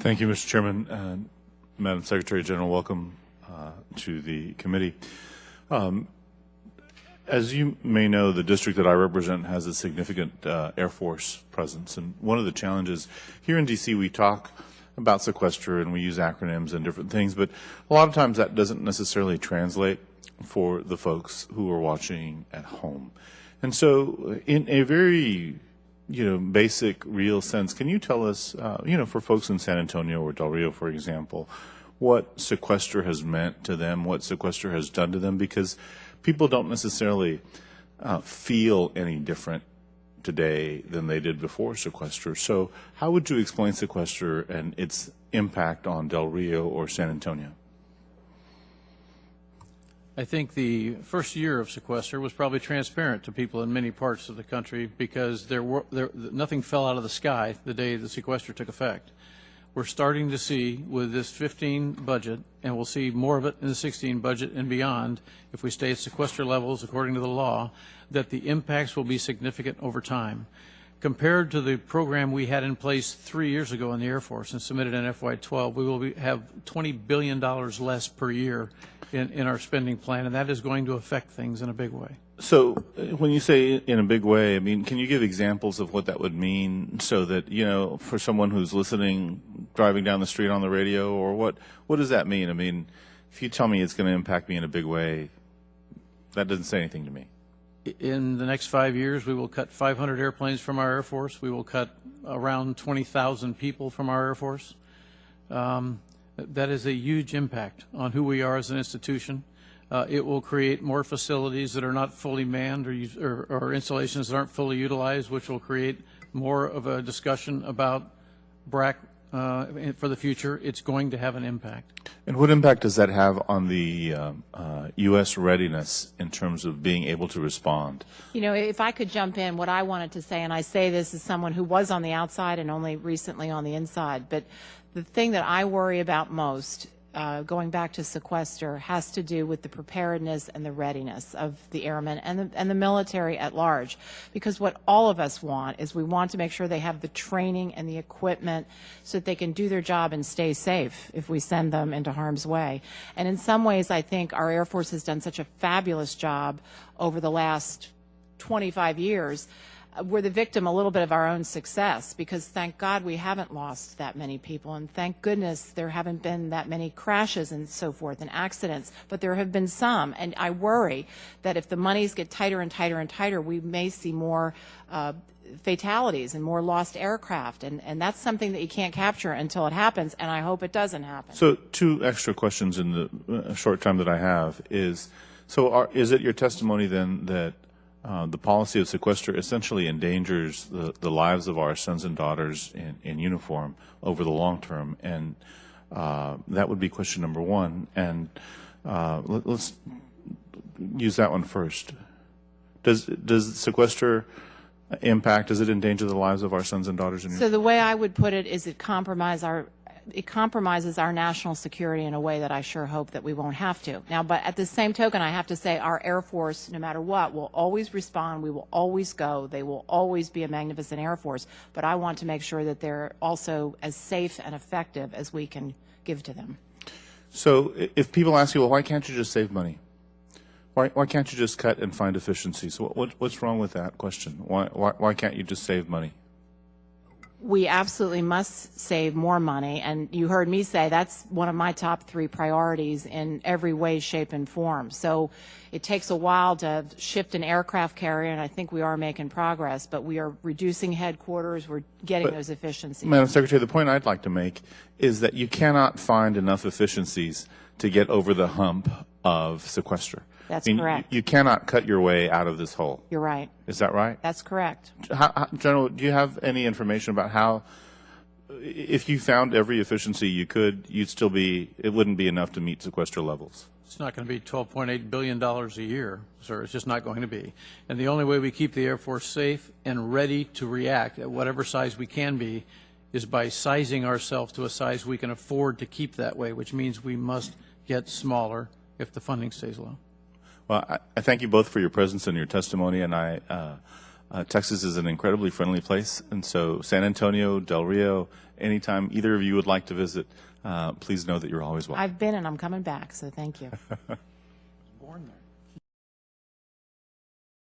Thank you, Mr. Chairman. Madam Secretary General, welcome to the committee. As you may know, the district that I represent has a significant Air Force presence. And one of the challenges here in D.C., we talk about sequester and we use acronyms and different things, but a lot of times that doesn't necessarily translate for the folks who are watching at home. And so in a very basic, real sense, can you tell us, for folks in San Antonio or Del Rio, for example, what sequester has meant to them, what sequester has done to them? Because people don't necessarily feel any different today than they did before sequester. So how would you explain sequester and its impact on Del Rio or San Antonio? I think the first year of sequester was probably transparent to people in many parts of the country because nothing fell out of the sky the day the sequester took effect. We're starting to see with this 15 budget, and we'll see more of it in the 16 budget and beyond, if we stay at sequester levels according to the law, that the impacts will be significant over time. Compared to the program we had in place 3 years ago in the Air Force and submitted in FY12, we will have $20 billion less per year in our spending plan, and that is going to affect things in a big way. So when you say in a big way, I mean, can you give examples of what that would mean so that, for someone who's listening, driving down the street on the radio, or what does that mean? I mean, if you tell me it's going to impact me in a big way, that doesn't say anything to me. In the next 5 years, we will cut 500 airplanes from our Air Force. We will cut around 20,000 people from our Air Force. That is a huge impact on who we are as an institution. It will create more facilities that are not fully manned or installations that aren't fully utilized, which will create more of a discussion about BRAC for the future. It's going to have an impact. And what impact does that have on the U.S. readiness in terms of being able to respond? If I could jump in, what I wanted to say, and I say this as someone who was on the outside and only recently on the inside, but the thing that I worry about most, going back to sequester, has to do with the preparedness and the readiness of the airmen and the military at large. Because what all of us want is we want to make sure they have the training and the equipment so that they can do their job and stay safe if we send them into harm's way. And in some ways, I think our Air Force has done such a fabulous job over the last 25 years. We're the victim a little bit of our own success because thank God we haven't lost that many people, and thank goodness there haven't been that many crashes and so forth and accidents, but there have been some, and I worry that if the monies get tighter and tighter and tighter, we may see more fatalities and more lost aircraft, and that's something that you can't capture until it happens, and I hope it doesn't happen. So 2 extra questions in the short time that I have is, is it your testimony then that the policy of sequester essentially endangers the lives of our sons and daughters in uniform over the long term? And that would be question number 1. And let's use that one first. Does sequester impact, does it endanger the lives of our sons and daughters in uniform? So the way I would put it is it compromises our national security in a way that I sure hope that we won't have to. Now, but at the same token, I have to say our Air Force, no matter what, will always respond. We will always go. They will always be a magnificent Air Force. But I want to make sure that they're also as safe and effective as we can give to them. So if people ask you, well, why can't you just save money? Why can't you just cut and find efficiencies? What's wrong with that question? Why can't you just save money? We absolutely must save more money, and you heard me say that's one of my top 3 priorities in every way, shape, and form. So it takes a while to shift an aircraft carrier, and I think we are making progress, but we are reducing headquarters, we're getting those efficiencies. Madam Secretary, the point I'd like to make is that you cannot find enough efficiencies to get over the hump of sequester. That's correct. You cannot cut your way out of this hole. You're right. Is that right? That's correct. General, do you have any information about how, if you found every efficiency you could, it wouldn't be enough to meet sequester levels? It's not going to be $12.8 billion a year, sir. It's just not going to be. And the only way we keep the Air Force safe and ready to react at whatever size we can be is by sizing ourselves to a size we can afford to keep that way, which means we must get smaller if the funding stays low. Well, I thank you both for your presence and your testimony, and I Texas is an incredibly friendly place, and so San Antonio, Del Rio, anytime either of you would like to visit, please know that you're always welcome. I've been and I'm coming back, so thank you.